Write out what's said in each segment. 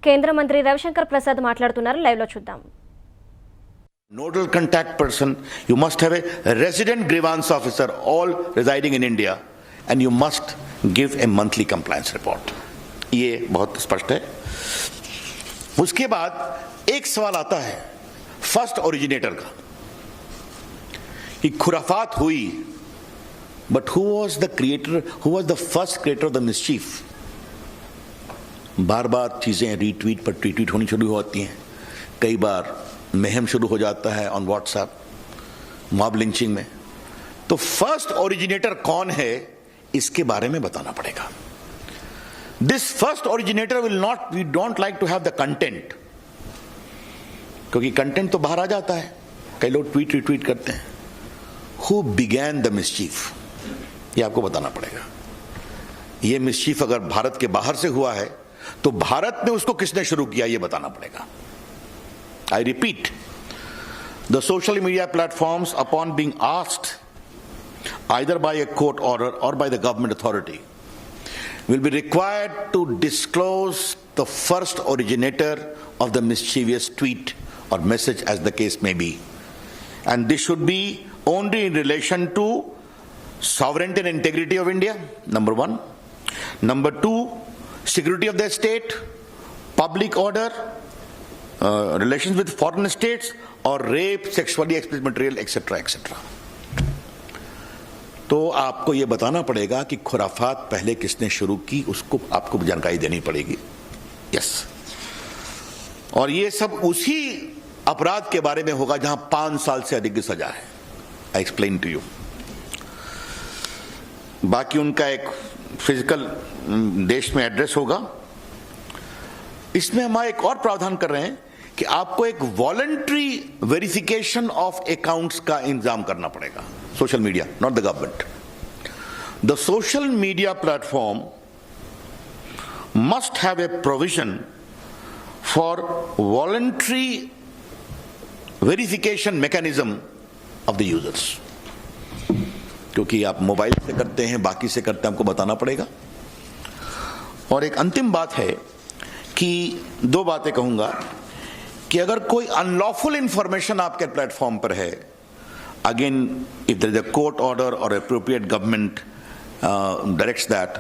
కేంద్ర మంత్రి రవిశంకర్ ప్రసాద్ మాట్లాడుతున్నారు. లైవ్ లో చూద్దాం. Nodal contact person, you must have a resident grievance officer, all residing in India, and you must give a monthly compliance report. ये बहुत स्पष्ट है. उसके बाद एक सवाल आता है फर्स्ट ओरिजिनेटर का कि खुराफात हुई, but who was the creator, who was the first creator of the mischief. बार बार चीजें रीट्वीट पर ट्वीट होनी शुरू होती हैं. कई बार महम शुरू हो जाता है ऑन व्हाट्सएप, मॉब लिंचिंग में. तो फर्स्ट ओरिजिनेटर कौन है, इसके बारे में बताना पड़ेगा. This first originator will not, we don't like to have the content, क्योंकि कंटेंट तो बाहर आ जाता है. कई लोग ट्वीट रिट्वीट करते हैं. हु बिगैन द मिसचीफ, ये आपको बताना पड़ेगा. ये मिसचीफ अगर भारत के बाहर से हुआ है तो भारत में उसको किसने शुरू किया, ये बताना पड़ेगा. I repeat, the social media platforms, upon being asked either by a court order or by the government authority, will be required to disclose the first originator of the mischievous tweet or message, as the case may be. And this should be only in relation to sovereignty and integrity of India, number one. Number two, security of the state, public order, relations with foreign states, or rape, sexually explicit material, etc. etc. तो आपको यह बताना पड़ेगा कि खुराफात पहले किसने शुरू की, उसको आपको जानकारी देनी पड़ेगी. यस. और ये सब उसी अपराध के बारे में होगा जहां 5 साल से अधिक की सजा है. I explain to you. बाकी उनका एक फिजिकल देश में एड्रेस होगा. इसमें हम एक और प्रावधान कर रहे हैं कि आपको एक वॉलंटरी वेरिफिकेशन ऑफ अकाउंट्स का इंतजाम करना पड़ेगा. Social media, not the government. The social media platform must have a provision for voluntary verification mechanism of the users. क्योंकि आप मोबाइल से करते हैं, बाकी से करते हैं, आपको बताना पड़ेगा. और एक अंतिम बात है कि 2 बातें कहूंगा कि अगर कोई अनलॉफुल इंफॉर्मेशन आपके प्लेटफॉर्म पर है, again if there is a court order or appropriate government directs that,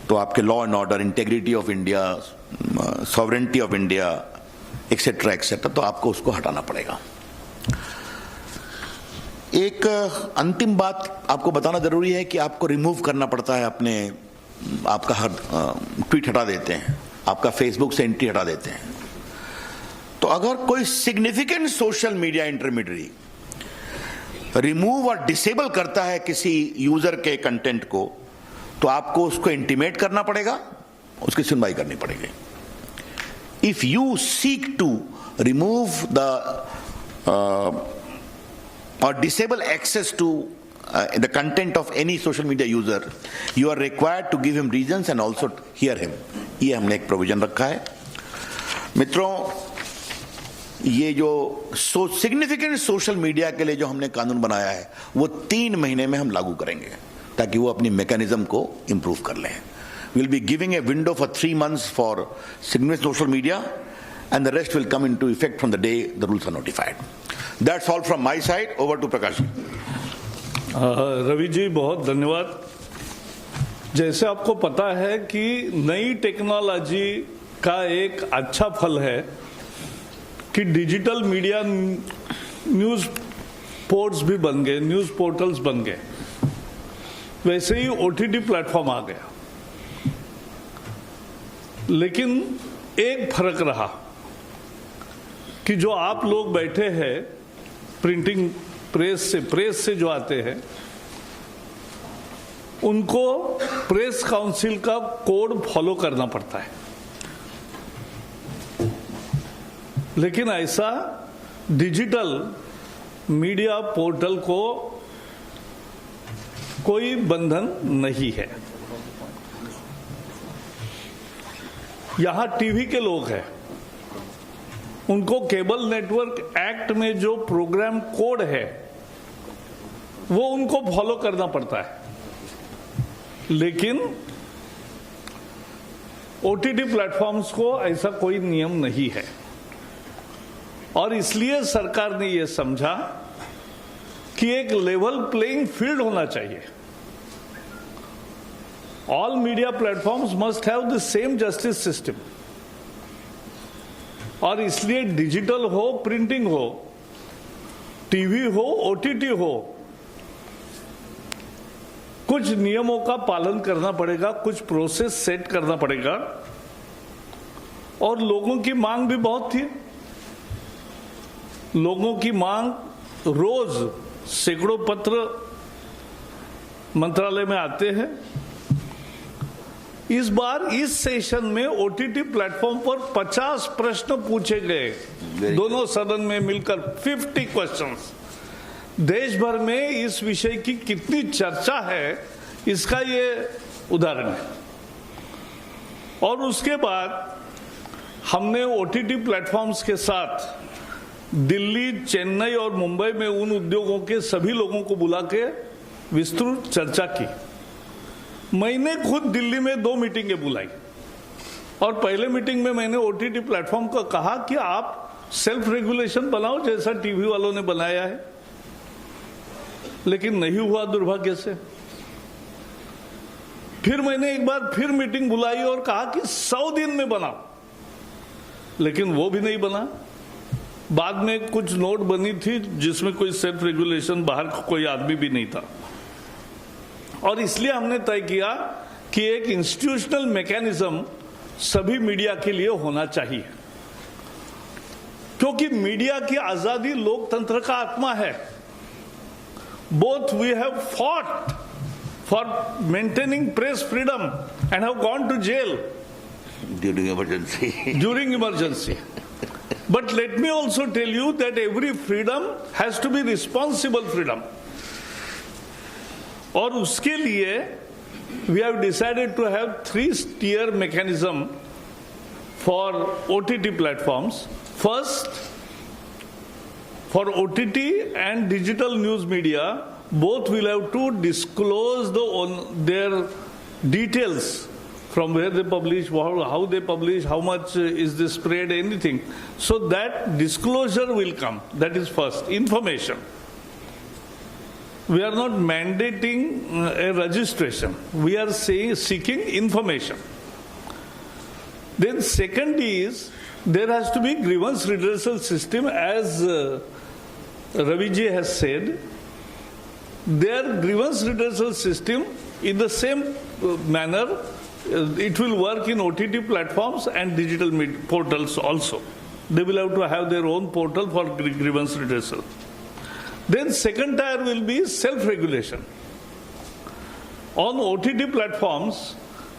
तो आपके law and order, integrity of India, sovereignty of India, etcetera etcetera, तो आपको उसको हटाना पड़ेगा. एक अंतिम बात आपको बताना जरूरी है कि आपको रिमूव करना पड़ता है अपने, आपका हर ट्वीट हटा देते हैं, आपका फेसबुक से एंट्री हटा देते हैं. तो अगर कोई significant social media intermediary remove और डिसेबल करता है किसी यूजर के कंटेंट को, तो आपको उसको इंटीमेट करना पड़ेगा, उसकी सुनवाई करनी पड़ेगी. If you seek to remove the or disable access to the content of any social media user, you are required to give him reasons and also hear him. ये हमने एक प्रोविजन रखा है. मित्रों, ये जो सिग्निफिकेंट सोशल मीडिया के लिए जो हमने कानून बनाया है, वो 3 महीने में हम लागू करेंगे ताकि वो अपनी मैकेनिज्म को इंप्रूव कर लें. We'll be giving a window for 3 months for significant social media, and the rest will come into effect from the day the rules are notified. That's all from my side. Over to Prakash. Ravi ji, बहुत धन्यवाद. जैसे आपको पता है कि नई technology का एक अच्छा फल है कि डिजिटल मीडिया न्यूज पोर्ट्स भी बन गए, न्यूज पोर्टल्स बन गए. वैसे ही OTT प्लेटफॉर्म आ गया. लेकिन एक फर्क रहा कि जो आप लोग बैठे हैं प्रिंटिंग प्रेस से जो आते हैं, उनको प्रेस काउंसिल का कोड फॉलो करना पड़ता है. लेकिन ऐसा डिजिटल मीडिया पोर्टल को कोई बंधन नहीं है. यहां टीवी के लोग हैं, उनको केबल नेटवर्क एक्ट में जो प्रोग्राम कोड है वो उनको फॉलो करना पड़ता है. लेकिन ओटीटी प्लेटफॉर्म्स को ऐसा कोई नियम नहीं है और इसलिए सरकार ने यह समझा कि एक लेवल प्लेइंग फील्ड होना चाहिए। All media platforms must have the same justice system और इसलिए डिजिटल हो, प्रिंटिंग हो, टीवी हो, ओटीटी हो, कुछ नियमों का पालन करना पड़ेगा, कुछ प्रोसेस सेट करना पड़ेगा और लोगों की मांग भी बहुत थी। लोगों की मांग, रोज सैकड़ों पत्र मंत्रालय में आते हैं। इस बार इस सेशन में ओटीटी प्लेटफॉर्म पर 50 प्रश्न पूछे गए, दोनों सदन में मिलकर 50 क्वेश्चंस। देश भर में इस विषय की कितनी चर्चा है इसका ये उदाहरण है। और उसके बाद हमने ओटीटी प्लेटफॉर्म्स के साथ दिल्ली, चेन्नई और मुंबई में उन उद्योगों के सभी लोगों को बुला के विस्तृत चर्चा की। मैंने खुद दिल्ली में 2 मीटिंगें बुलाई और पहले मीटिंग में मैंने ओटीटी प्लेटफॉर्म को कहा कि आप सेल्फ रेगुलेशन बनाओ जैसा टीवी वालों ने बनाया है, लेकिन नहीं हुआ दुर्भाग्य से। फिर मैंने एक बार फिर मीटिंग बुलाई और कहा कि 100 दिन में बनाओ, लेकिन वो भी नहीं बना। बाद में कुछ नोट बनी थी जिसमें कोई सेल्फ रेगुलेशन, बाहर कोई आदमी भी नहीं था और इसलिए हमने तय किया कि एक इंस्टीट्यूशनल मैकेनिज्म सभी मीडिया के लिए होना चाहिए, क्योंकि मीडिया की आजादी लोकतंत्र का आत्मा है। Both we have fought for maintaining press freedom and have gone to jail during emergency. But let me also tell you that every freedom has to be responsible freedom. और उसके लिए we have decided to have 3-tier mechanism for OTT platforms. First, for OTT and digital news media, both will have to disclose their details from where they publish, how they publish, how much is the spread, anything. So that disclosure will come. That is first, information. We are not mandating a registration. We are seeking information. Then second is, there has to be grievance redressal system, as Ravi ji has said. Their grievance redressal system in the same manner, it will work in OTT platforms and digital portals also. They will have to have their own portal for grievance redressal. Then second tier will be self-regulation. On OTT platforms,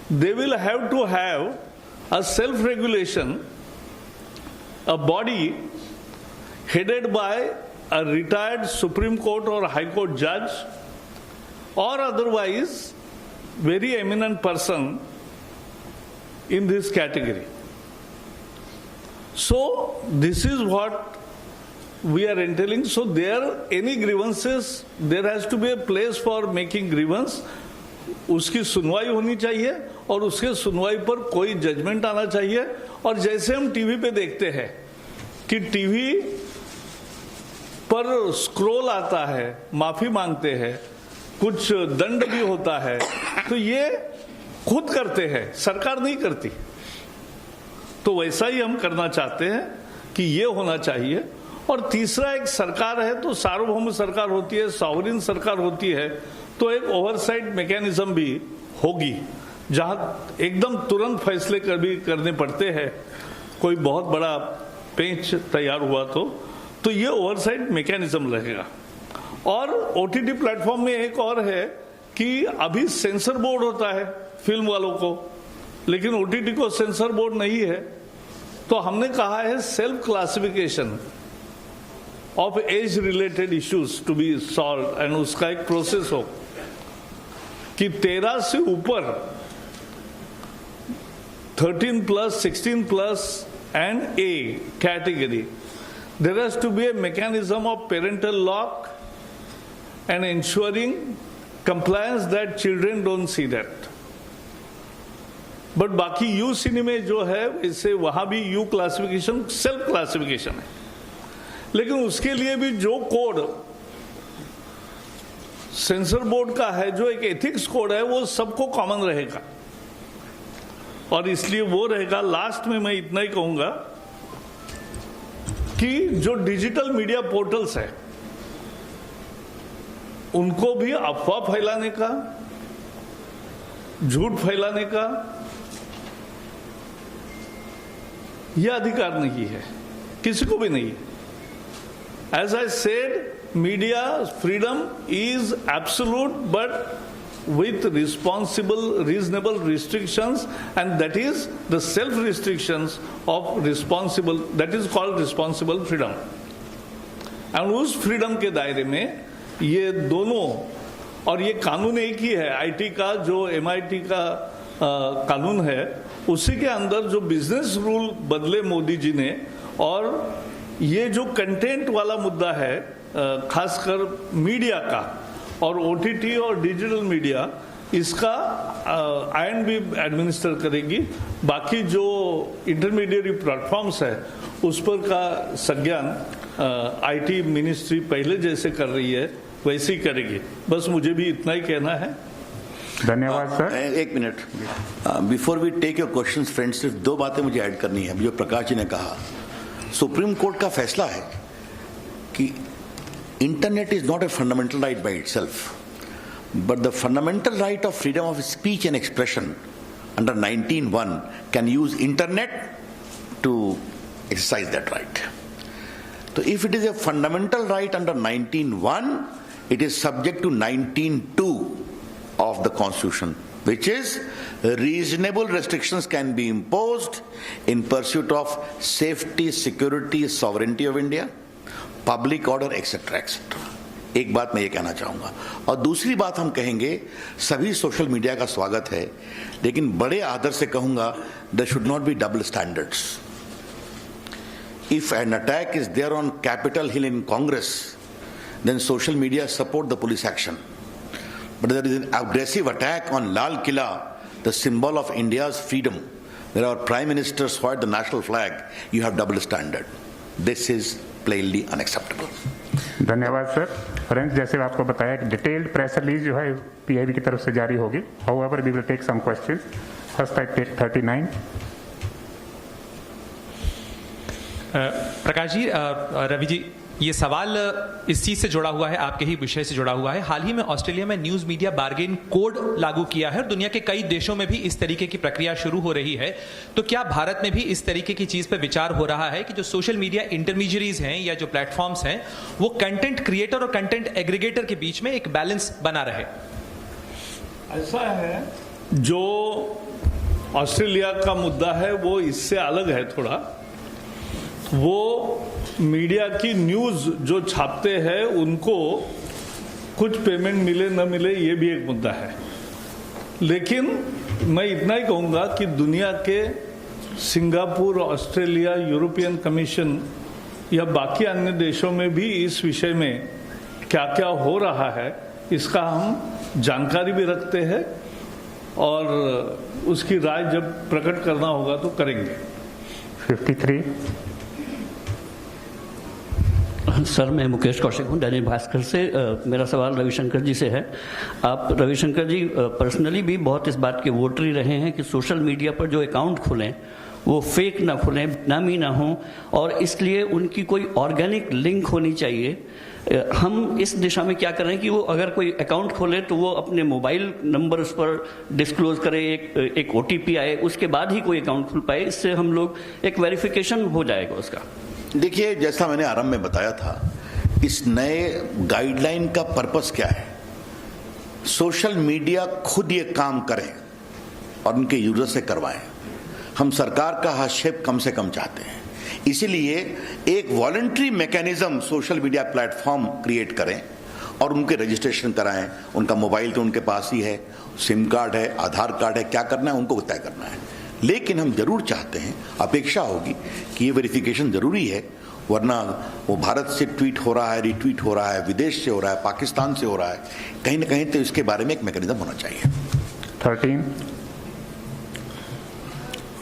they will have to have a self-regulation, a body headed by a retired Supreme Court or High Court judge or otherwise very eminent person in this category. So this is what we are entailing. So there, any grievances, there has to be a place for making grievance. उसकी सुनवाई होनी चाहिए और उसके सुनवाई पर कोई judgement आना चाहिए। और जैसे हम टीवी पे देखते हैं कि टीवी पर स्क्रॉल आता है, माफी मांगते हैं, कुछ दंड भी होता है, तो ये खुद करते हैं, सरकार नहीं करती। तो वैसा ही हम करना चाहते हैं कि ये होना चाहिए। और तीसरा, एक सरकार है तो सार्वभौम सरकार होती है, सॉवरेन सरकार होती है, तो एक ओवरसाइट मैकेनिज्म भी होगी जहां एकदम तुरंत फैसले करने पड़ते हैं। कोई बहुत बड़ा पेंच तैयार हुआ तो ये ओवरसाइट मैकेनिज्म रहेगा। और ओटीटी प्लेटफॉर्म में एक और है कि अभी सेंसर बोर्ड होता है फिल्म वालों को, लेकिन ओटीटी को सेंसर बोर्ड नहीं है। तो हमने कहा है self classification of age related issues to be solve, एंड उसका एक प्रोसेस हो कि 13 से ऊपर 13+, 16+ and A category, there has to be a mechanism of parental lock and ensuring compliance that children don't see that. But बाकी you cinema जो है इससे वहां भी यू क्लासिफिकेशन सेल्फ क्लासिफिकेशन है, लेकिन उसके लिए भी जो कोड सेंसर बोर्ड का है, जो एक एथिक्स कोड है, वो सबको कॉमन रहेगा और इसलिए वो रहेगा। लास्ट में मैं इतना ही कहूंगा कि जो डिजिटल मीडिया पोर्टल्स है उनको भी अफवाह फैलाने का, झूठ फैलाने का यह अधिकार नहीं है, किसी को भी नहीं है। As I said, media freedom is absolute but with responsible, reasonable restrictions, and that is the self-restrictions of responsible, that is called responsible freedom. And उस freedom के दायरे में ये दोनों, और ये कानून एक ही है, IT का जो MIT का कानून है, उसी के अंदर जो बिजनेस रूल बदले मोदी जी ने, और ये जो कंटेंट वाला मुद्दा है खासकर मीडिया का और OTT और डिजिटल मीडिया, इसका INB एडमिनिस्टर करेगी। बाकी जो इंटरमीडिएट प्लेटफॉर्म्स है उस पर का संज्ञान IT मिनिस्ट्री पहले जैसे कर रही है वैसे ही करेगी। बस मुझे भी इतना ही कहना है। धन्यवाद सर। एक minute, before we take your questions friends, सिर्फ दो बातें मुझे ऐड करनी है। जो प्रकाश जी ने कहा, सुप्रीम कोर्ट का फैसला है कि Internet is not a fundamental right by itself, but the fundamental right of freedom of speech and expression under 19(1) can use Internet to exercise that right. So if it is a fundamental right under 19(1), it is subject to 19(2) of the Constitution, which is reasonable restrictions can be imposed in pursuit of safety, security, sovereignty of India, public order etcetera etcetera. एक बात मैं ये कहना चाहूंगा, और दूसरी बात हम कहेंगे, सभी सोशल मीडिया का स्वागत है, लेकिन बड़े आदर से कहूंगा, there should not be double standards. If an attack is there on Capitol Hill in Congress, then social media support the police action, but there is an aggressive attack on Lal Qila, the symbol of India's freedom, where our prime minister hoist the national flag, you have double standard. This is plainly unacceptable। धन्यवाद sir. Friends, जैसे आपको बताया कि detailed press release जो है PIB की तरफ से जारी होगी। However we will take some questions. First I take 39। Prakash ji, Ravi ji, ये सवाल इस चीज से जुड़ा हुआ है, आपके ही विषय से जुड़ा हुआ है। हाल ही में ऑस्ट्रेलिया में न्यूज मीडिया बार्गेन कोड लागू किया है और दुनिया के कई देशों में भी इस तरीके की प्रक्रिया शुरू हो रही है। तो क्या भारत में भी इस तरीके की चीज पर विचार हो रहा है कि जो सोशल मीडिया इंटरमीडियरीज हैं या जो प्लेटफॉर्म्स हैं, वो कंटेंट क्रिएटर और कंटेंट एग्रीगेटर के बीच में एक बैलेंस बना रहे? ऐसा है, जो ऑस्ट्रेलिया का मुद्दा है वो इससे अलग है थोड़ा। वो मीडिया की न्यूज जो छापते हैं उनको कुछ पेमेंट मिले न मिले, ये भी एक मुद्दा है। लेकिन मैं इतना ही कहूंगा कि दुनिया के सिंगापुर, ऑस्ट्रेलिया, यूरोपियन कमीशन या बाकी अन्य देशों में भी इस विषय में क्या क्या हो रहा है इसका हम जानकारी भी रखते हैं, और उसकी राय जब प्रकट करना होगा तो करेंगे। 53। सर, मैं मुकेश कौशिक हूँ, दैनिक भास्कर से। मेरा सवाल रविशंकर जी से है। आप रविशंकर जी पर्सनली भी बहुत इस बात के वोटरी रहे हैं कि सोशल मीडिया पर जो अकाउंट खुलें वो फेक ना खुलें, नामी ना हो, और इसलिए उनकी कोई ऑर्गेनिक लिंक होनी चाहिए। हम इस दिशा में क्या कर रहे हैं कि वो अगर कोई अकाउंट खोले तो वो अपने मोबाइल नंबर उस पर डिस्क्लोज करे, एक OTP आए, उसके बाद ही कोई अकाउंट खुल पाए। इससे हम लोग एक वेरिफिकेशन हो जाएगा उसका। देखिए, जैसा मैंने आरंभ में बताया था, इस नए गाइडलाइन का पर्पस क्या है? सोशल मीडिया खुद ये काम करें और उनके यूजर से करवाएं। हम सरकार का हस्तक्षेप कम से कम चाहते हैं, इसीलिए एक voluntary mechanism social media platform create करें और उनके रजिस्ट्रेशन कराएं। उनका मोबाइल तो उनके पास ही है, सिम कार्ड है, आधार कार्ड है, क्या करना है उनको तय करना है। लेकिन हम जरूर चाहते हैं, अपेक्षा होगी कि ये वेरिफिकेशन जरूरी है, वरना वो भारत से ट्वीट हो रहा है, रिट्वीट हो रहा है, विदेश से हो रहा है, पाकिस्तान से हो रहा है, कहीं ना कहीं तो इसके बारे में एक मैकेनिज्म होना चाहिए। 13।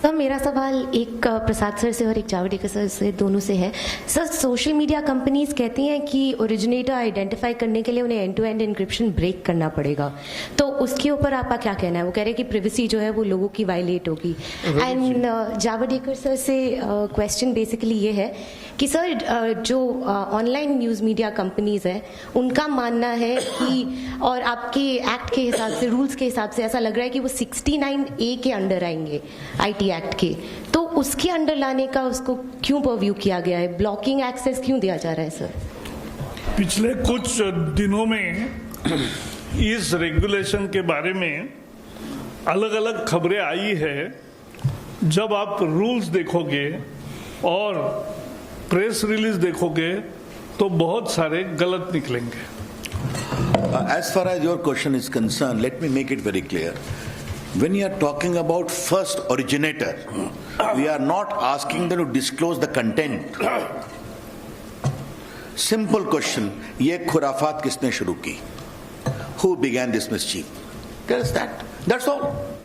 सर मेरा सवाल एक प्रसाद सर से और एक जावड़ेकर सर से, दोनों से है। सर सोशल मीडिया कंपनीज कहती हैं कि ओरिजिनेटर आइडेंटिफाई करने के लिए उन्हें end to end encryption break करना पड़ेगा, तो उसके ऊपर आपका क्या कहना है? वो कह रहे हैं कि प्रिवेसी जो है वो लोगों की वायलेट होगी। एंड जावड़ेकर सर से क्वेश्चन बेसिकली ये है कि सर जो ऑनलाइन न्यूज़ मीडिया कंपनीज हैं उनका मानना है कि, और आपके एक्ट के हिसाब से, रूल्स के हिसाब से ऐसा लग रहा है कि वो 69A के अंडर आएंगे, IT एक्ट के, तो उसके अंडर लाने का उसको क्यों परव्यू किया गया है? ब्लॉकिंग एक्सेस क्यों दिया जा रहा है सर? पिछले कुछ दिनों में इस रेगुलेशन के बारे में अलग अलग खबरें आई है। जब आप रूल्स देखोगे और प्रेस रिलीज देखोगे तो बहुत सारे गलत निकलेंगे। As far as your question is concerned, let me make it very clear. When you are talking about first originator, we are not asking them to disclose the content. Simple question, ये खुराफात किसने शुरू की? Who began this mischief? That's that. That's all.